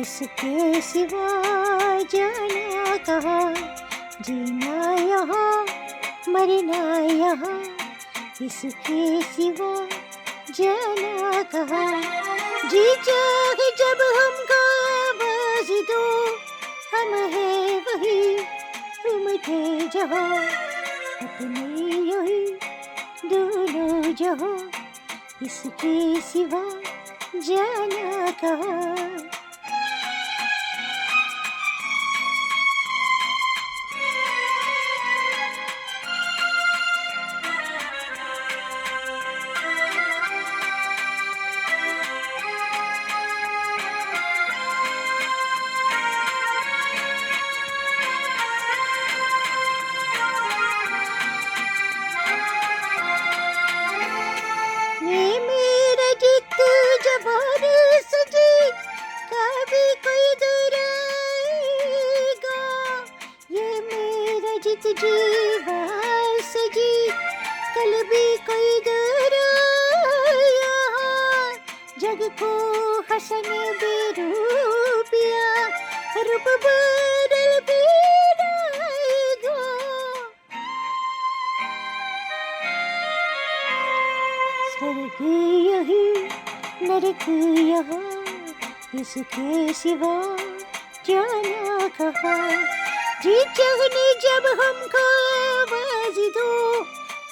इसके सिवा जाना कहाँ, जीना यहाँ मरना यहाँ, इसके सिवा जाना कहाँ। जी चाहे जब हमको आवाज़ दो, हम हैं वही घूमते जहाँ, अपने यही दोनों जहाँ, इसके सिवा जाना कहाँ। जीवा सजी कल भी कोई दूर यहाँ, जग को हसन बेरूपिया रूप बदल भी जाएगा। स्वर्ग यही नरक यहाँ, इसके सिवा जाना कहाँ। जी चाहने जब हमको आवाज़ दो,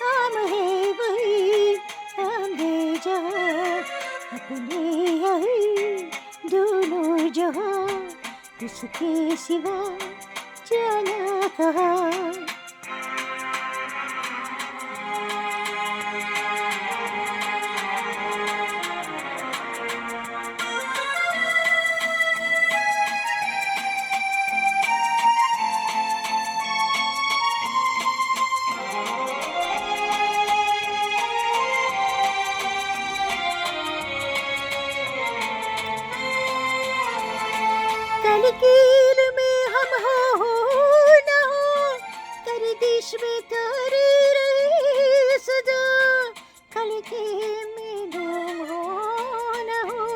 हम हैं वही आंधे जहाँ, अपने यही दोनों जहाँ, इसके सिवा जाना कहाँ। लकीर में हम हो न हो, गर्दिश में तारे रहे सदा, खलके में तुम हो न हो,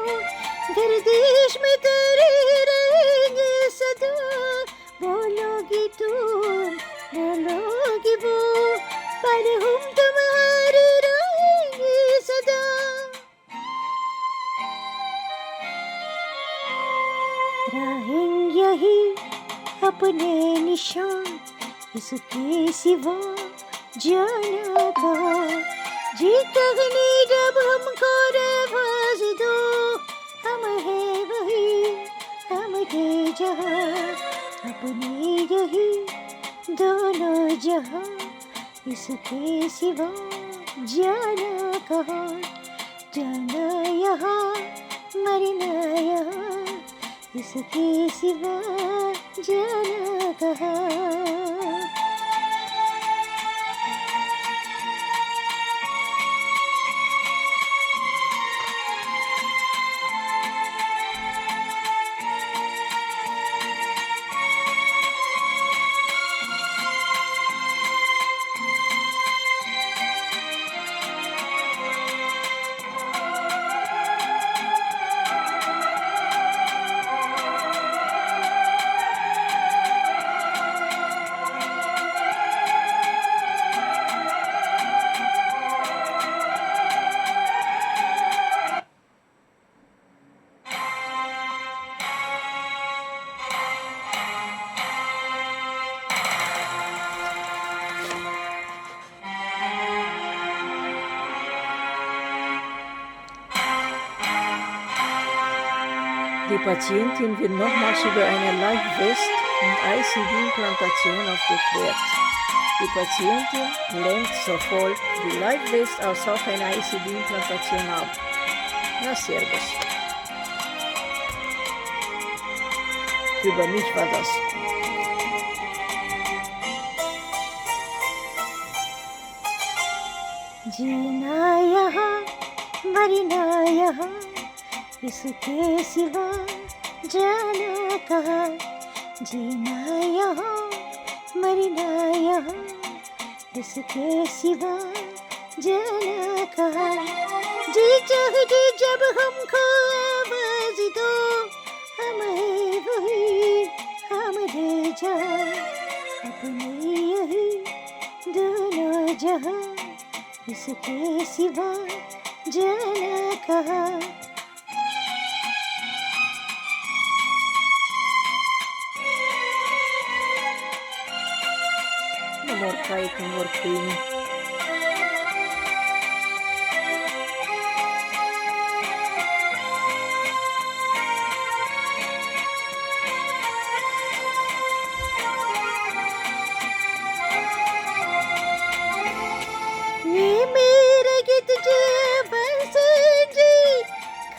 गर्दिश में तारे रहेंगे सदा। बोलोगी तुम बोलोगी वो, पर हम तुम्हारे रहेंगे सदा। राहें यही अपने निशान, इसके सिवा जाना कहाँ। जी कहने जब हमको आवाज़ दो, हम हैं वही हम थे जहाँ, अपने यही दोनों जहाँ, इसके सिवा जाना कहाँ। जाना यहाँ मरना यहाँ, इसके सिवा जाना कहाँ। Die Patientin wird nochmals über eine Live-West- und ICD-Implantation aufgeklärt. Die Patientin lehnt sofort die Live-West als auch eine ICD-Implantation ab. Na, servus. Über mich war das. जीना यहाँ मरना यहाँ, इसके सिवा जाना कहाँ। जीना यहाँ मरना यहाँ, इसके सिवा जाना कहाँ। जी चाहे जब हमको आवाज़ दो, हम हैं अपने यही दोनों जहां, इसके सिवा जाना कहाँ. No more kite, no more queen. ये मेरा गीत जब सजे,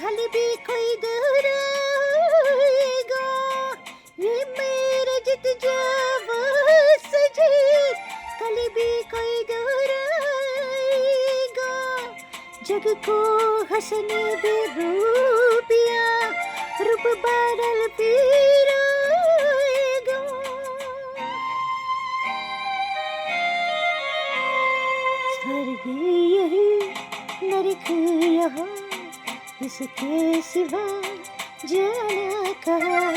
कल भी कोई दोहराएगा. ये मेरा गीत जब सजे, कल भी कोई दोहराएगा. जग को हंसने दे रूपिया, रूप बादल फिराएगा. स्वर्ग यही नरक यहाँ, इसके सिवा जाना कहाँ.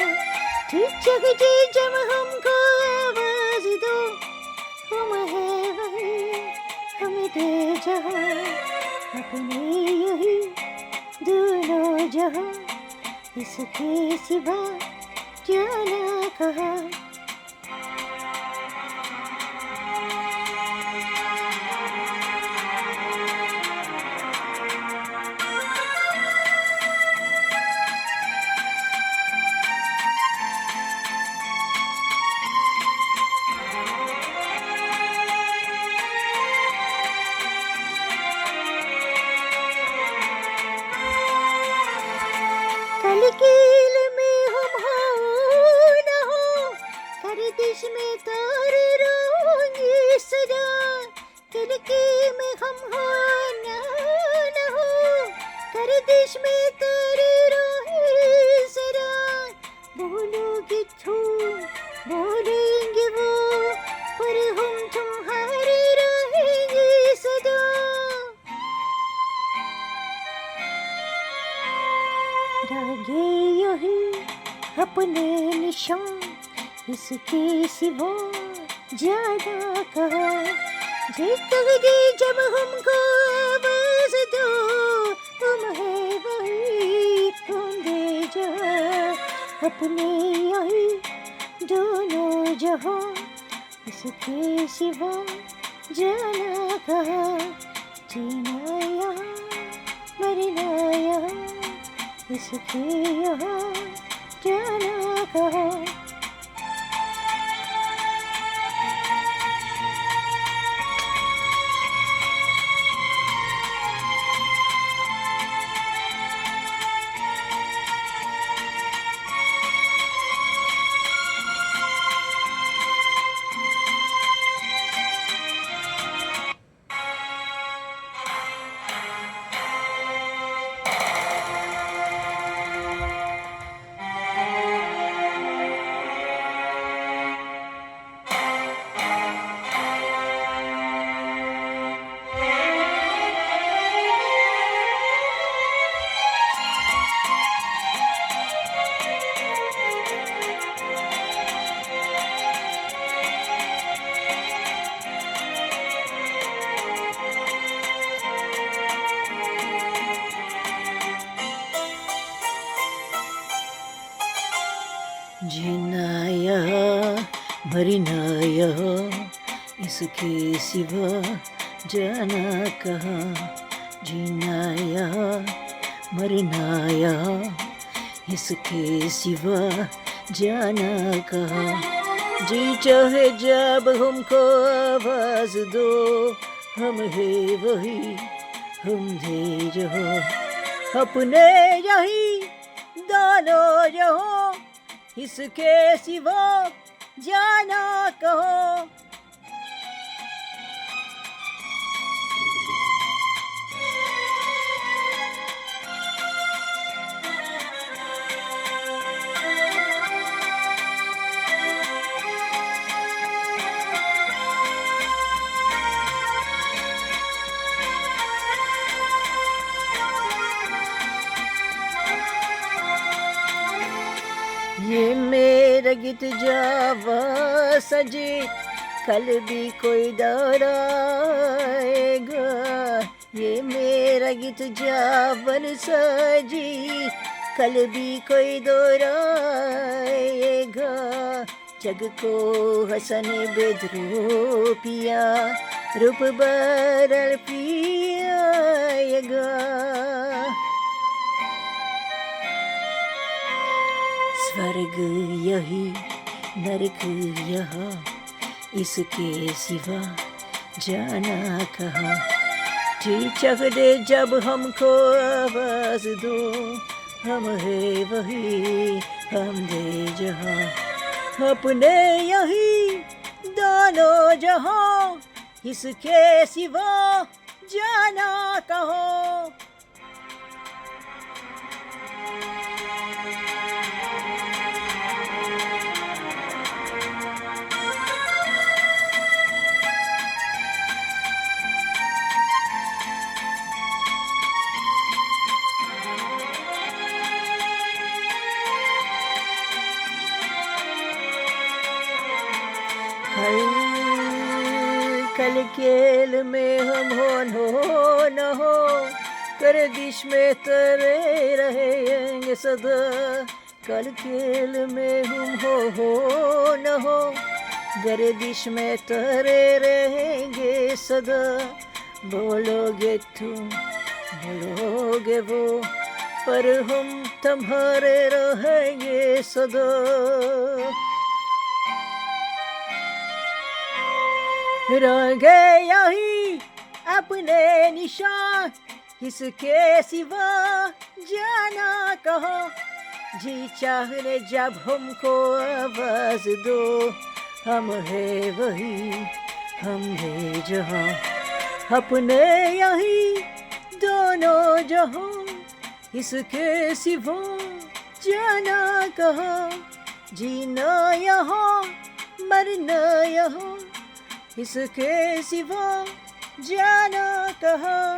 ठीक जग जी जब हमको आवाज दो, हम है वही, हम दे जहाँ. अपने यही दोनों जहाँ, इसके सिवा जाना कहाँ. कल कील में हम हो न हो, कर दिश में तारे रोंगे सदा. कल की में हम हो न हो, कर दिश में तारे रोंगे सदा. बोलोगे तुम, बोलेंगे वो, पर हम तुम्हारे रहेंगे सदा. रागे यही अपने निशान, इसके सिवा जाना कहाँ. जीत दी जब हमको आवाज दो, तुम है वही, तुम दे जहाँ. अपने यही दोनों जहाँ, इसके सिवा जाना कहाँ. जीना यहाँ, मरना यहाँ, इसके यहाँ जाना कहाँ. जीना यहाँ, मरना यहाँ, इसके सिवा जाना कहाँ. जीना यहाँ, मरना यहाँ, इसके सिवा जाना कहाँ. जी चाहे जब हमको आवाज दो, हम है वही, हम दे जहाँ. अपने यही दोनों जहाँ, इसके सिवा जाना कहाँ. ये मेरा गीत जावा सजे, कल भी कोई दोहराएगा ये मेरा गीत जावन सजी, कल भी कोई दोहराएगा जग को हसन बेदरूपिया रूप बदल पियाएगा। स्वर्ग यही नरक यहाँ, इसके सिवा जाना कहाँ। जी चाह दे जब हमको आवाज दो, हम है वही हम दे जहाँ, अपने यही दोनों जहाँ, इसके सिवा जाना कहाँ। कल खेल में हम हो न हो, गर्दिश में तरे रहेंगे सदा। कल खेल में हम हो न हो, गर्दिश में तरे रहेंगे सदा। बोलोगे तुम बोलोगे वो, पर हम तुम्हारे रहेंगे सदा। रंगे यही अपने निशान, इसके सिवा जाना कहाँ। जी चाहने जब हमको आवाज दो, हम है वही हम है जहाँ, अपने यही दोनों जहाँ, इसके सिवा जाना कहाँ। जीना यहाँ मरना यहाँ, इसके सिवा जाना कहाँ।